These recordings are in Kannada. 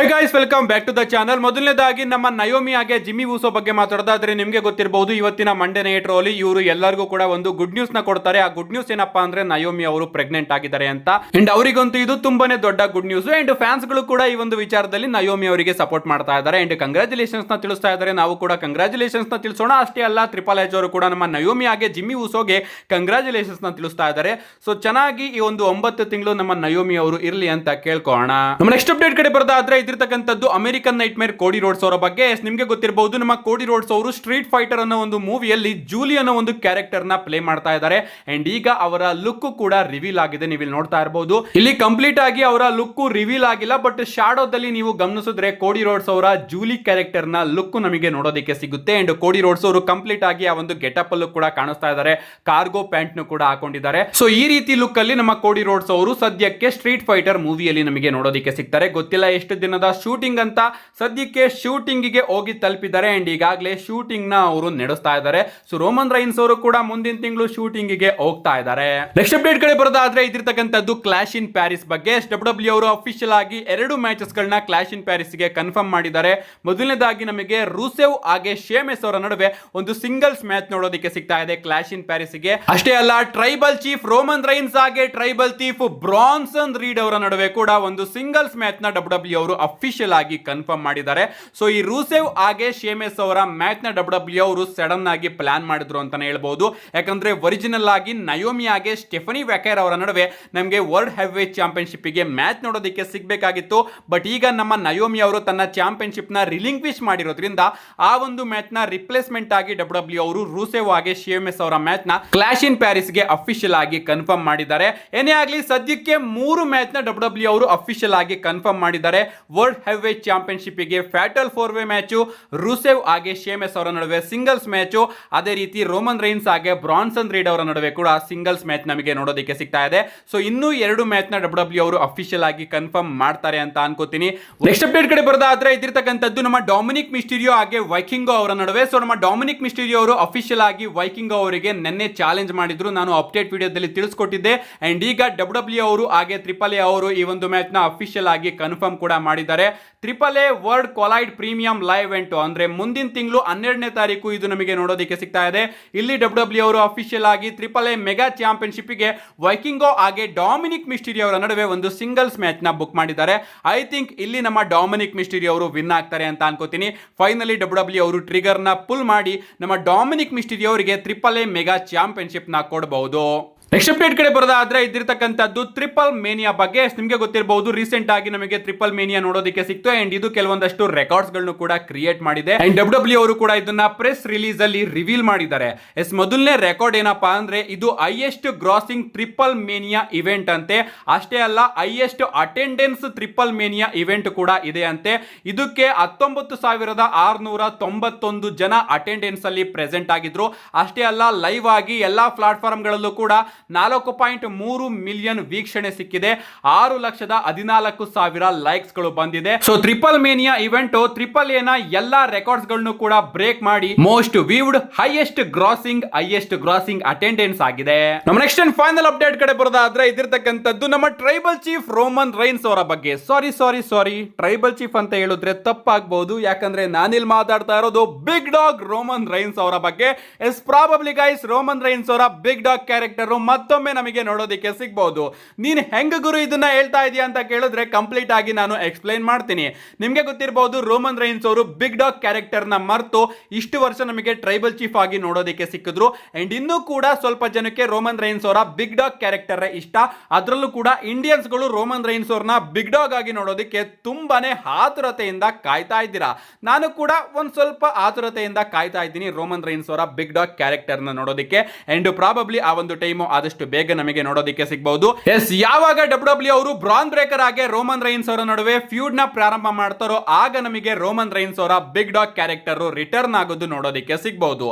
Hey guys, welcome back to the channel. ಮೊದಲನೇದಾಗಿ ನಮ್ಮ ನಯೋಮಿ ಹಾಗೆ ಜಿಮ್ಮಿ ಊಸೋ ಬಗ್ಗೆ ಮಾತಾಡೋದಾದ್ರೆ ನಿಮಗೆ ಗೊತ್ತಿರಬಹುದು, ಇವತ್ತಿನ ಮಂಡೇ ನೈಟ್ ರೋ ಅಲ್ಲಿ ಇವರು ಎಲ್ಲರಿಗೂ ಕೂಡ ಒಂದು ಗುಡ್ ನ್ಯೂಸ್ ನ ಕೊಡ್ತಾರೆ. ಆ ಗುಡ್ ನ್ಯೂಸ್ ಏನಪ್ಪಾ ಅಂದ್ರೆ ನಯೋಮಿ ಅವರು ಪ್ರೆಗ್ನೆಂಟ್ ಆಗಿದ್ದಾರೆ ಅಂತ. ಅಂಡ್ ಅವರಿಗಂತೂ ಇದು ತುಂಬಾನೇ ದೊಡ್ಡ ಗುಡ್ ನ್ಯೂಸ್. ಅಂಡ್ ಫ್ಯಾನ್ಸ್ ಗಳು ಕೂಡ ಈ ಒಂದು ವಿಚಾರದಲ್ಲಿ ನಯೋಮಿ ಅವರಿಗೆ ಸಪೋರ್ಟ್ ಮಾಡ್ತಾ ಇದ್ದಾರೆ. ಅಂಡ್ ಕಂಗ್ರಾಚುಲೇಷನ್ಸ್ ನ ತಿಳಿಸ್ತಾ ಇದ್ದಾರೆ. ನಾವು ಕೂಡ ಕಂಗ್ರಾಚುಲೇಷನ್ಸ್ ನ ತಿಳಿಸೋಣ. ಅಷ್ಟೇ ಅಲ್ಲ, ಟ್ರಿಪಲ್ ಎಚ್ ಅವರು ಕೂಡ ನಮ್ಮ ನಯೋಮಿ ಹಾಗೆ ಜಿಮ್ಮಿ ಊಸೋಗೆ ಕಂಗ್ರಾಚುಲೇಷನ್ಸ್ ನ ತಿಳಿಸ್ತಾ ಇದ್ದಾರೆ. ಸೊ ಚೆನ್ನಾಗಿ ಈ ಒಂದು 9 ತಿಂಗಳು ನಮ್ಮ ನಯೋಮಿ ಅವರು ಇರ್ಲಿ ಅಂತ ಕೇಳ್ಕೊಳ್ಳೋಣ. ನಮ್ಮ ನೆಕ್ಸ್ಟ್ ಅಪ್ಡೇಟ್ ಕಡೆ ಬರೋದಾದ್ರೆ ಇದಿರ್ತಕ್ಕಂಥದ್ದು ಅಮೆರಿಕನ್ ನೈಟ್ ಮೇರ್ ಕೋಡಿ ರೋಡ್ಸ್ ಅವರ ಬಗ್ಗೆ. ನಿಮಗೆ ಗೊತ್ತಿರಬಹುದು, ನಮ್ಮ ಕೋಡಿ ರೋಡ್ಸ್ ಅವರು ಸ್ಟ್ರೀಟ್ ಫೈಟರ್ ಅನ್ನೋ ಒಂದು ಮೂವಿಯಲ್ಲಿ ಜೂಲಿ ಅನ್ನೋ ಒಂದು ಕ್ಯಾರೆಕ್ಟರ್ ನ ಪ್ಲೇ ಮಾಡ್ತಾ ಇದ್ದಾರೆ. ಅಂಡ್ ಈಗ ಅವರ ಲುಕ್ ಕೂಡ ರಿವೀಲ್ ಆಗಿದೆ. ನೀವು ಇಲ್ಲಿ ನೋಡ್ತಾ ಇರಬಹುದು, ಇಲ್ಲಿ ಕಂಪ್ಲೀಟ್ ಆಗಿ ಅವರ ಲುಕ್ ರಿವೀಲ್ ಆಗಿಲ್ಲ, ಬಟ್ ಶಾಡೋದಲ್ಲಿ ನೀವು ಗಮನಿಸಿದ್ರೆ ಕೋಡಿ ರೋಡ್ಸ್ ಅವರ ಜೂಲಿ ಕ್ಯಾರೆಕ್ಟರ್ ನ ಲುಕ್ ನಮಗೆ ನೋಡೋದಕ್ಕೆ ಸಿಗುತ್ತೆ. ಅಂಡ್ ಕೋಡಿ ರೋಡ್ಸ್ ಅವರು ಕಂಪ್ಲೀಟ್ ಆಗಿ ಆ ಒಂದು ಗೆಟಪ್ ಅಲ್ಲೂ ಕೂಡ ಕಾಣಿಸ್ತಾ ಇದ್ದಾರೆ. ಕಾರ್ಗೋ ಪ್ಯಾಂಟ್ ನು ಕೂಡ ಹಾಕೊಂಡಿದ್ದಾರೆ. ಸೊ ಈ ರೀತಿ ಲುಕ್ ಅಲ್ಲಿ ನಮ್ಮ ಕೋಡಿ ರೋಡ್ಸ್ ಅವರು ಸದ್ಯಕ್ಕೆ ಸ್ಟ್ರೀಟ್ ಫೈಟರ್ ಮೂವಿಯಲ್ಲಿ ನಮಗೆ ನೋಡೋದಕ್ಕೆ ಸಿಗ್ತಾರೆ. ಗೊತ್ತಿಲ್ಲ ಎಷ್ಟು ದಿನದ ಶೂಟಿಂಗ್ ಅಂತ. ಸದ್ಯಕ್ಕೆ ಶೂಟಿಂಗ್ ಗೆ ಹೋಗಿ ತಲುಪಿದ್ದಾರೆ. ಅಂಡ್ ಈಗಾಗಲೇ ಶೂಟಿಂಗ್ ನ ಅವರು ನಡೆಸ್ತಾ ಇದ್ದಾರೆ. ಸೊ ರೋಮನ್ ರೈನ್ಸ್ ಅವರು ಕೂಡ ಮುಂದಿನ ತಿಂಗಳು ಶೂಟಿಂಗ್ ಗೆ ಹೋಗ್ತಾ ಇದ್ದಾರೆ. ನೆಕ್ಸ್ಟ್ ಅಪ್ಡೇಟ್ ಕಡೆ ಬರೋದಾದ್ರೆ ಇದಿರ್ತಕ್ಕಂಥದ್ದು ಕ್ಲಾಶ್ ಇನ್ ಪ್ಯಾರಿಸ್ ಬಗ್ಗೆ. ಡಬ್ಲ್ಯೂ ಅವರು ಅಫಿಷಿಯಲ್ ಆಗಿ 2 ಮ್ಯಾಚಸ್ ಗಳನ್ನ ಕ್ಲಾಶ್ ಇನ್ ಪ್ಯಾರಿಸ್ ಗೆ ಕನ್ಫರ್ಮ್ ಮಾಡಿದ್ದಾರೆ. ಮೊದಲನೇದಾಗಿ ನಮಗೆ ರೂಸೆವ್ ಹಾಗೆ ಶೇಮೆಸ್ ಅವರ ನಡುವೆ ಒಂದು ಸಿಂಗಲ್ಸ್ ಮ್ಯಾಚ್ ನೋಡೋದಕ್ಕೆ ಸಿಗ್ತಾ ಇದೆ ಕ್ಲಾಶ್ ಇನ್ ಪ್ಯಾರಿಸ್ ಗೆ. ಅಷ್ಟೇ ಅಲ್ಲ, ಟ್ರೈಬಲ್ ಚೀಫ್ ರೋಮನ್ ರೈನ್ಸ್ ಹಾಗೆ ಟ್ರೈಬಲ್ ಚೀಫ್ ಬ್ರಾನ್ಸನ್ ರೀಡ್ ಅವರ ನಡುವೆ ಕೂಡ ಒಂದು ಸಿಂಗಲ್ಸ್ ಮ್ಯಾಚ್ ನ ಡಬ್ಲ್ಯೂ ಅವರು ಅಫಿಷಿಯಲ್ ಆಗಿ ಕನ್ಫರ್ಮ್ ಮಾಡಿದ್ದಾರೆ. ಸೊ ಈ ರೂಸೆವ್ ಹಾಗೆ ಶೇಮೆಸ್ ಅವರ ಮ್ಯಾಚ್ ನ ಡಬ್ಲ್ಯೂ ಅವರು ಸಡನ್ ಆಗಿ ಪ್ಲಾನ್ ಮಾಡಿದ್ರು ಅಂತಾನೆ ಹೇಳ್ಬಹುದು. ಯಾಕಂದ್ರೆ ಒರಿಜಿನಲ್ ಆಗಿ ನಯೋಮಿ ಹಾಗೆ ಸ್ಟೆಫನಿ ವ್ಯಾಕರ್ ಅವರ ನಡುವೆ ನಮಗೆ ವರ್ಲ್ಡ್ ಹೆವಿವೇಟ್ ಚಾಂಪಿಯನ್ಶಿಪ್ ಗೆ ಮ್ಯಾಚ್ ನೋಡೋದಕ್ಕೆ ಸಿಗಬೇಕಾಗಿತ್ತು. ಬಟ್ ಈಗ ನಮ್ಮ ನಯೋಮಿ ಅವರು ತನ್ನ ಚಾಂಪಿಯನ್ಶಿಪ್ ನ ರಿಲಿಂಕ್ವಿಶ್ ಮಾಡಿರೋದ್ರಿಂದ ಆ ಒಂದು ಮ್ಯಾಚ್ ನ ರಿಪ್ಲೇಸ್ಮೆಂಟ್ ಆಗಿ ಡಬ್ಲ್ಯೂ ಅವರು ರೂಸೆವ್ ಹಾಗೆ ಶೇಮೆಸ್ ಅವರ ಮ್ಯಾಚ್ ನ ಕ್ಲಾಶ್ ಇನ್ ಪ್ಯಾರಿಸ್ ಗೆ ಅಫಿಷಿಯಲ್ ಆಗಿ ಕನ್ಫರ್ಮ್ ಮಾಡಿದ್ದಾರೆ. ಏನೇ ಆಗಲಿ, ಸದ್ಯಕ್ಕೆ 3 ಮ್ಯಾಚ್ ನ ಡಬ್ಲ್ಯೂ ಅವರು ಅಫಿಷಿಯಲ್ ಆಗಿ ಕನ್ಫರ್ಮ್ ಮಾಡಿದ್ದಾರೆ. ವರ್ಲ್ಡ್ ಹೆವಿವೇಟ್ ಚಾಂಪಿಯನ್ಶಿಪ್ ಗೆ ಫ್ಯಾಟಲ್ 4-ವೇ ಮ್ಯಾಚ್, ರೂಸೆವ್ ಹಾಗೆ ಶೇಮೆಸ್ ಅವರ ನಡುವೆ ಸಿಂಗಲ್ಸ್ ಮ್ಯಾಚ್, ಅದೇ ರೀತಿ ರೋಮನ್ ರೈನ್ಸ್ ಹಾಗೆ ಬ್ರಾನ್ಸನ್ ರೀಡ್ ಅವರ ನಡುವೆ ಕೂಡ ಸಿಂಗಲ್ಸ್ ಮ್ಯಾಚ್ ನಮಗೆ ನೋಡೋದಕ್ಕೆ ಸಿಗ್ತಾ ಇದೆ. ಸೊ ಇನ್ನೂ 2 ಮ್ಯಾಚ್ ನ ಡಬ್ಲ್ಯೂ ಅವರು ಅಫಿಷಿಯಲ್ ಆಗಿ ಕನ್ಫರ್ಮ್ ಮಾಡ್ತಾರೆ ಅಂತ ಅನ್ಕೋತೀನಿ. ನೆಕ್ಸ್ಟ್ ಅಪ್ಡೇಟ್ ಕಡೆ ಬರೋದಾದ್ರೆ ಇದಿರ್ತಕ್ಕಂಥದ್ದು ನಮ್ಮ ಡೊಮಿನಿಕ್ ಮಿಸ್ಟೀರಿಯೋ ಹಾಗೆ ವೈಕಿಂಗೋ ಅವರ ನಡುವೆ. ಸೊ ನಮ್ಮ ಡೊಮಿನಿಕ್ ಮಿಸ್ಟೀರಿಯೋ ಅವರು ಅಫಿಷಿಯಲ್ ಆಗಿ ವೈಕಿಂಗೋ ಅವರಿಗೆ ನಿನ್ನೆ ಚಾಲೆಂಜ್ ಮಾಡಿದ್ರು. ನಾನು ಅಪ್ಡೇಟ್ ವಿಡಿಯೋದಲ್ಲಿ ತಿಳಿಸ್ಕೊಟ್ಟಿದ್ದೆ. ಅಂಡ್ ಈಗ ಡಬ್ಲ್ಯೂ ಅವರು ಹಾಗೆ ಟ್ರಿಪಲ್ ಎ ಅವರು ಈ ಒಂದು ಮ್ಯಾಚ್ ನ ಅಫಿಷಿಯಲ್ ಆಗಿ ಕನ್ಫರ್ಮ್ ಕೂಡ ಮಾಡಿದ್ದಾರೆ. Triple A world collide premium live event ಅಂದ್ರೆ ಮುಂದಿನ ತಿಂಗಳು 12ನೇ ತಾರೀಕು ಇದು ನಮಗೆ ನೋಡೋದಕ್ಕೆ ಸಿಗ್ತಾ ಇದೆ. ಇಲ್ಲಿ ಡಬ್ಲ್ಯೂ ಅವರು ಅಫಿಷಿಯಲ್ ಆಗಿ ಟ್ರಿಪಲ್ ಎ ಮೆಗಾ ಚಾಂಪಿಯನ್ಶಿಪ್ ಗೆ ವೈಕಿಂಗೋ ಹಾಗೆ ಡೊಮಿನಿಕ್ ಮಿಸ್ಟೀರಿಯೋ ಅವರ ನಡುವೆ ಒಂದು ಸಿಂಗಲ್ಸ್ ಮ್ಯಾಚ್ ನ ಬುಕ್ ಮಾಡಿದ್ದಾರೆ. ಐ ಥಿಂಕ್ ಇಲ್ಲಿ ನಮ್ಮ ಡೊಮಿನಿಕ್ ಮಿಸ್ಟೀರಿಯೋ ಅವರು ವಿನ್ ಆಗ್ತಾರೆ ಅಂತ ಅನ್ಕೋತೀನಿ. ಫೈನಲಿ ಡಬ್ಲ್ಯೂ ಅವರು ಟ್ರಿಗರ್ ನ ಪುಲ್ ಮಾಡಿ ನಮ್ಮ ಡೊಮಿನಿಕ್ ಮಿಸ್ಟೀರಿಯೋ ಅವರಿಗೆ ಟ್ರಿಪಲ್ ಎ ಮೆಗಾ ಚಾಂಪಿಯನ್ಶಿಪ್ ನ ಕೊಡಬಹುದು. ನೆಕ್ಸ್ಟ್ ಅಪ್ಡೇಟ್ ಕಡೆ ಬರೋದಾದ್ರೆ ಇದಿರ್ತಕ್ಕಂಥದ್ದು ಟ್ರಿಪಲ್ ಮೇನಿಯಾ ಬಗ್ಗೆ. ನಿಮಗೆ ಗೊತ್ತಿರಬಹುದು, ರೀಸೆಂಟ್ ಆಗಿ ನಮಗೆ ಟ್ರಿಪಲ್ ಮೇನಿಯಾ ನೋಡೋದಕ್ಕೆ ಸಿಕ್ತು. ಅಂಡ್ ಇದು ಕೆಲವೊಂದಷ್ಟು ರೆಕಾರ್ಡ್ಸ್ ಗಳನ್ನು ಕೂಡ ಕ್ರಿಯೇಟ್ ಮಾಡಿದೆ. ಅಂಡ್ ಡಬ್ಲ್ಯೂ ಅವರು ಕೂಡ ಇದನ್ನ ಪ್ರೆಸ್ ರಿಲೀಸ್ ಅಲ್ಲಿ ರಿವೀಲ್ ಮಾಡಿದ್ದಾರೆ. ಮೊದಲನೇ ರೆಕಾರ್ಡ್ ಏನಪ್ಪಾ ಅಂದ್ರೆ ಇದು highest grossing triple mania event ಅಂತೆ. ಅಷ್ಟೇ ಅಲ್ಲ, highest attendance triple mania event ಕೂಡ ಇದೆ ಅಂತೆ. ಇದಕ್ಕೆ 19,691 ಜನ ಅಟೆಂಡೆನ್ಸ್ ಅಲ್ಲಿ ಪ್ರೆಸೆಂಟ್ ಆಗಿದ್ರು. ಅಷ್ಟೇ ಅಲ್ಲ, ಲೈವ್ ಆಗಿ ಎಲ್ಲಾ ಪ್ಲಾಟ್ಫಾರ್ಮ್ ಗಳಲ್ಲೂ ಕೂಡ 4.3 ಮಿಲಿಯನ್ ವೀಕ್ಷಣೆ ಸಿಕ್ಕಿದೆ. 6,14,000 ಲೈಕ್ಸ್ ಗಳು ಬಂದಿದೆ. So triple mania event triple A ನ ಎಲ್ಲಾ ರೆಕಾರ್ಡ್ಸ್ ಗಳನ್ನು ಕೂಡ ಬ್ರೇಕ್ ಮಾಡಿ most viewed highest grossing attendance ಆಗಿದೆ. ನಮ್ಮ ನೆಕ್ಸ್ಟ್ ಅಂಡ್ ಫೈನಲ್ ಅಪ್ಡೇಟ್ ಕಡೆ ಬರೋದಾದ್ರೆ ಇದಿರ್ತಕ್ಕಂಥದ್ದು ನಮ್ಮ ಟ್ರೈಬಲ್ ಚೀಫ್ ರೋಮನ್ ರೈನ್ಸ್ ಅವರ ಬಗ್ಗೆ. ಸಾರಿ ಟ್ರೈಬಲ್ ಚೀಫ್ ಅಂತ ಹೇಳಿದ್ರೆ ತಪ್ಪಾಗಬಹುದು. ಯಾಕಂದ್ರೆ ನಾನಿಲ್ಲಿ ಮಾತಾಡ್ತಾ ಇರೋದು ಬಿಗ್ ಡಾಗ್ ರೋಮನ್ ರೈನ್ಸ್ ಅವರ ಬಗ್ಗೆ. ಪ್ರಾಬಬ್ಲಿ ಗೈಸ್, ರೋಮನ್ ರೈನ್ಸ್ ಅವರ ಬಿಗ್ ಡಾಗ್ ಕ್ಯಾರೆಕ್ಟರ್ ಮತ್ತೊಮ್ಮೆ ನಮಗೆ ನೋಡೋದಕ್ಕೆ ಸಿಗಬಹುದು. ನೀನು ಹೆಂಗ ಗುರು ಇದನ್ನ ಹೇಳ್ತಾ ಇದೀಯ ಅಂತ ಕೇಳಿದ್ರೆ ಕಂಪ್ಲೀಟ್ ಆಗಿ ನಾನು ಎಕ್ಸ್ಪ್ಲೈನ್ ಮಾಡ್ತೀನಿ. ನಿಮಗೆ ಗೊತ್ತಿರಬಹುದು, ರೋಮನ್ ರೈನ್ಸ್ ಅವರು ಬಿಗ್ ಡಾಗ್ ಕ್ಯಾರೆಕ್ಟರ್ ನ ಮರೆತು ಇಷ್ಟು ವರ್ಷ ನಮಗೆ ಟ್ರೈಬಲ್ ಚೀಫ್ ಆಗಿ ನೋಡೋದಕ್ಕೆ ಸಿಕ್ಕಿದ್ರು. ಅಂಡ್ ಇನ್ನೂ ಕೂಡ ಸ್ವಲ್ಪ ಜನಕ್ಕೆ ರೋಮನ್ ರೈನ್ಸ್ ಅವರ ಬಿಗ್ ಡಾಗ್ ಕ್ಯಾರೆಕ್ಟರ್ ಇಷ್ಟ. ಅದರಲ್ಲೂ ಕೂಡ ಇಂಡಿಯನ್ಸ್ ಗಳು ರೋಮನ್ ರೈನ್ಸ್ ಅವ್ರನ್ನ ಬಿಗ್ ಡಾಗ್ ಆಗಿ ನೋಡೋದಕ್ಕೆ ತುಂಬಾನೇ ಆತುರತೆಯಿಂದ ಕಾಯ್ತಾ ಇದ್ದೀರಾ. ನಾನು ಕೂಡ ಒಂದ್ ಸ್ವಲ್ಪ ಆತುರತೆಯಿಂದ ಕಾಯ್ತಾ ಇದ್ದೀನಿ ರೋಮನ್ ರೈನ್ಸ್ ಅವರ ಬಿಗ್ ಡಾಗ್ ಕ್ಯಾರೆಕ್ಟರ್ ನ ನೋಡೋದಕ್ಕೆ. ಅಂಡ್ ಪ್ರಾಬಬ್ಲಿ ಆ ಒಂದು ಟೈಮು ಆದಷ್ಟು ಬೇಗ ನಮಗೆ ನೋಡೋದಕ್ಕೆ ಸಿಗಬಹುದು. ಯಾವಾಗ ಡಬ್ಲ್ಯೂ ಅವರು ಬ್ರಾನ್ ಬ್ರೇಕರ್ ಆಗಿ ರೋಮನ್ ರೈನ್ಸ್ ಅವರ ನಡುವೆ ಫ್ಯೂಡ್ ನ ಪ್ರಾರಂಭ ಮಾಡ್ತಾರೋ ಆಗ ನಮಗೆ ರೋಮನ್ ರೈನ್ಸ್ ಅವರ ಬಿಗ್ ಡಾಗ್ ಕ್ಯಾರೆಕ್ಟರ್ ರಿಟರ್ನ್ ಆಗೋದು ನೋಡೋದಕ್ಕೆ ಸಿಗಬಹುದು.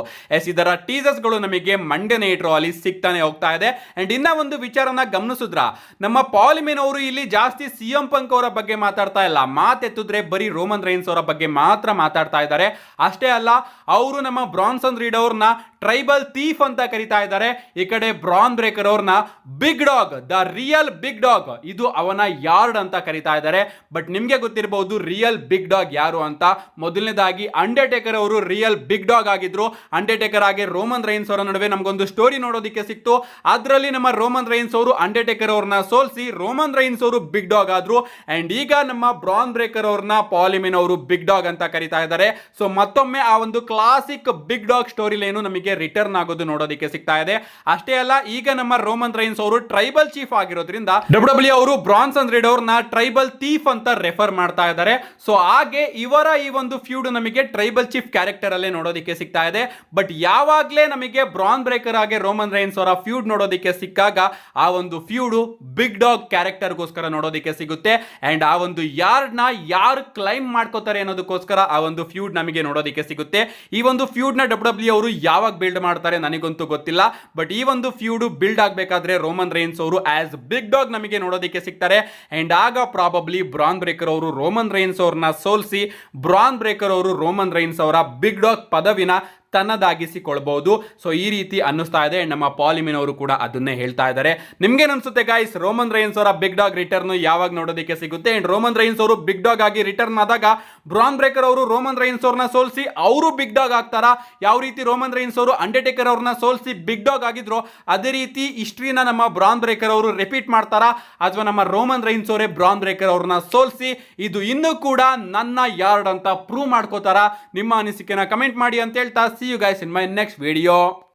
ಇದರ ಟೀಸರ್ಸ್ ಗಳು ನಮಗೆ ಮಂಡೇ ನೈಟ್ ರೋ ಅಲ್ಲಿ ಸಿಗ್ತಾನೆ ಹೋಗ್ತಾ ಇದೆ. ಅಂಡ್ ಇನ್ನ ಒಂದು ವಿಚಾರನ ಗಮನಿಸಿದ್ರ, ನಮ್ಮ ಪಾಲಿಮೆನ್ ಅವರು ಇಲ್ಲಿ ಜಾಸ್ತಿ ಸಿಎಂ ಪಂಕ್ ಅವರ ಬಗ್ಗೆ ಮಾತಾಡ್ತಾ ಇಲ್ಲ. ಮಾತೆತ್ತಿದ್ರೆ ಬರೀ ರೋಮನ್ ರೈನ್ಸ್ ಅವರ ಬಗ್ಗೆ ಮಾತ್ರ ಮಾತಾಡ್ತಾ ಇದ್ದಾರೆ. ಅಷ್ಟೇ ಅಲ್ಲ, ಅವರು ನಮ್ಮ ಬ್ರಾನ್ಸನ್ ರೀಡ್ ಅವ್ರನ್ನ ಟ್ರೈಬಲ್ ಥೀಫ್ ಅಂತ ಕರೀತಾ ಇದ್ದಾರೆ. ಈ ಕಡೆ ಬ್ರಾನ್ ಬ್ರೇಕರ್ ಅವ್ರನ್ನ big dog, the real big dog, ಇದು ಅವನ ಯಾರ್ಡ್ ಅಂತ ಕರೀತಾ ಇದ್ದಾರೆ. ಬಟ್ ನಿಮ್ಗೆ ಗೊತ್ತಿರಬಹುದು ರಿಯಲ್ ಬಿಗ್ ಡಾಗ್ ಯಾರು ಅಂತ. ಮೊದಲನೇದಾಗಿ ಅಂಡರ್ಟೇಕರ್ ಅವರು ರಿಯಲ್ ಬಿಗ್ ಡಾಗ್ ಆಗಿದ್ರು. ಅಂಡರ್ಟೇಕರ್ ಆಗಿ ರೋಮನ್ ರೈನ್ಸ್ ಅವರ ನಡುವೆ ನಮಗೊಂದು ಸ್ಟೋರಿ ನೋಡೋದಕ್ಕೆ ಸಿಕ್ತು. ಅದರಲ್ಲಿ ನಮ್ಮ ರೋಮನ್ ರೈನ್ಸ್ ಅವರು ಅಂಡರ್ಟೇಕರ್ ಅವ್ರನ್ನ ಸೋಲಿಸಿ ರೋಮನ್ ರೈನ್ಸ್ ಅವರು ಬಿಗ್ ಡಾಗ್ ಆದ್ರು. ಅಂಡ್ ಈಗ ನಮ್ಮ ಬ್ರಾನ್ ಬ್ರೇಕರ್ ಅವ್ರನ್ನ ಪಾಲ್ ಹೆಮನ್ ಅವರು ಬಿಗ್ ಡಾಗ್ ಅಂತ ಕರೀತಾ ಇದ್ದಾರೆ. ಸೊ ಮತ್ತೊಮ್ಮೆ ಆ ಒಂದು classic big dog story line ನಮಗೆ ರಿಟರ್ನ್ ಆಗೋದು ನೋಡೋದಕ್ಕೆ ಸಿಗ್ತಾ ಇದೆ. ಅಷ್ಟೇ ಅಲ್ಲ, ಈಗ ನಮ್ಮ ರೋಮನ್ ರೈನ್ಸ್ ಅವರು ಟ್ರೈಬಲ್ ಚೀಫ್ ಆಗಿರೋದ್ರಿಂದ ಡಬ್ಲ್ಯೂ ಅವರು ಬ್ರಾನ್ಸನ್ ರೀಡ್ ಅವ್ರನ್ನ ಟ್ರೈಬಲ್ ಥೀಫ್ ಅಂತ ರೆಫರ್ ಮಾಡ್ತಾ ಇದ್ದಾರೆ. ಸೊ ಹಾಗೆ ಇವರ ಈ ಒಂದು ಫ್ಯೂಡ್ ನಮಗೆ ಟ್ರೈಬಲ್ ಚೀಫ್ ಕ್ಯಾರೆಕ್ಟರ್ ಅಲ್ಲೇ ನೋಡೋದಕ್ಕೆ ಸಿಗ್ತಾ ಇದೆ. ಬಟ್ ಯಾವಾಗ್ಲೇ ನಮಗೆ ಬ್ರಾನ್ ಬ್ರೇಕರ್ ಆಗಿ ರೋಮನ್ ರೈನ್ಸ್ ಅವರ ಫ್ಯೂಡ್ ನೋಡೋದಕ್ಕೆ ಸಿಕ್ಕಾಗ ಆ ಒಂದು ಫ್ಯೂಡ್ ಬಿಗ್ ಡಾಗ್ ಕ್ಯಾರೆಕ್ಟರ್ ಗೋಸ್ಕರ ನೋಡೋದಕ್ಕೆ ಸಿಗುತ್ತೆ. ಅಂಡ್ ಆ ಒಂದು ಯಾರ್ಡ್ ನ ಯಾರು ಕ್ಲೈಮ್ ಮಾಡ್ಕೋತಾರೆ ಅನ್ನೋದಕ್ಕೋಸ್ಕರ ಆ ಒಂದು ಫ್ಯೂಡ್ ನಮಗೆ ನೋಡೋದಕ್ಕೆ ಸಿಗುತ್ತೆ. ಈ ಒಂದು ಫ್ಯೂಡ್ ನ ಡಬ್ಲ್ಯೂ ಅವರು ಯಾವಾಗ ಬಿಲ್ಡ್ ಮಾಡ್ತಾರೆ ನನಗಂತೂ ಗೊತ್ತಿಲ್ಲ. ಬಟ್ ಈ ಒಂದು ಫ್ಯೂಡ್ ಬಿಲ್ಡ್ ಆಗಬೇಕಾದ್ರೆ ರೋಮನ್ ರೈನ್ಸ್ ಅವರು ಆಸ್ ಬಿಗ್ ಡಾಗ್ ನಮಗೆ ನೋಡೋದಕ್ಕೆ ಸಿಗ್ತಾರೆ. ಅಂಡ್ ಆಗ ಪ್ರಾಬಬ್ಲಿ ಬ್ರಾನ್ ಬ್ರೇಕರ್ ಅವರು ರೋಮನ್ ರೈನ್ಸ್ ಅವ್ರನ್ನ ಸೋಲಿಸಿ ಬ್ರಾನ್ ಬ್ರೇಕರ್ ಅವರು ರೋಮನ್ ರೈನ್ಸ್ ಅವರ ಬಿಗ್ ಡಾಗ್ ಪದವಿನ ತನ್ನದಾಗಿಸಿಕೊಳ್ಬಹುದು. ಸೊ ಈ ರೀತಿ ಅನ್ನಿಸ್ತಾ ಇದೆ. ನಮ್ಮ ಪಾಲ್ ಹೆಮನ್ ಅವರು ಕೂಡ ಅದನ್ನೇ ಹೇಳ್ತಾ ಇದ್ದಾರೆ. ನಿಮ್ಗೇನು ಅನ್ಸುತ್ತೆ ಗೈಸ್, ರೋಮನ್ ರೈನ್ಸ್ ಅವರ ಬಿಗ್ ಡಾಗ್ ರಿಟರ್ನ್ ಯಾವಾಗ ನೋಡೋದಕ್ಕೆ ಸಿಗುತ್ತೆ? ಅಂಡ್ ರೋಮನ್ ರೈನ್ಸ್ ಅವರು ಬಿಗ್ ಡಾಗ್ ಆಗಿ ರಿಟರ್ನ್ ಆದಾಗ ಬ್ರಾನ್ ಬ್ರೇಕರ್ ಅವರು ರೋಮನ್ ರೈನ್ಸ್ ಅವ್ರನ್ನ ಸೋಲಿಸಿ ಅವರು ಬಿಗ್ ಡಾಗ್ ಆಗ್ತಾರಾ? ಯಾವ ರೀತಿ ರೋಮನ್ ರೈನ್ಸ್ ಅವರು ಅಂಡರ್ಟೇಕರ್ ಅವ್ರನ್ನ ಸೋಲಿಸಿ ಬಿಗ್ ಡಾಗ್ ಆಗಿದ್ರು ಅದೇ ರೀತಿ ಹಿಸ್ಟ್ರಿನ ನಮ್ಮ ಬ್ರಾನ್ ಬ್ರೇಕರ್ ಅವರು ರಿಪೀಟ್ ಮಾಡ್ತಾರಾ? ಅಥವಾ ನಮ್ಮ ರೋಮನ್ ರೈನ್ಸ್ ಅವರೇ ಬ್ರಾನ್ ಬ್ರೇಕರ್ ಅವ್ರನ್ನ ಸೋಲಿಸಿ ಇದು ಇನ್ನೂ ಕೂಡ ನನ್ನ ಯಾರ್ಡ್ ಅಂತ ಪ್ರೂವ್ ಮಾಡ್ಕೋತಾರಾ? ನಿಮ್ಮ ಅನಿಸಿಕೆನ ಕಮೆಂಟ್ ಮಾಡಿ ಅಂತ ಹೇಳ್ತಾ see you guys in my next video.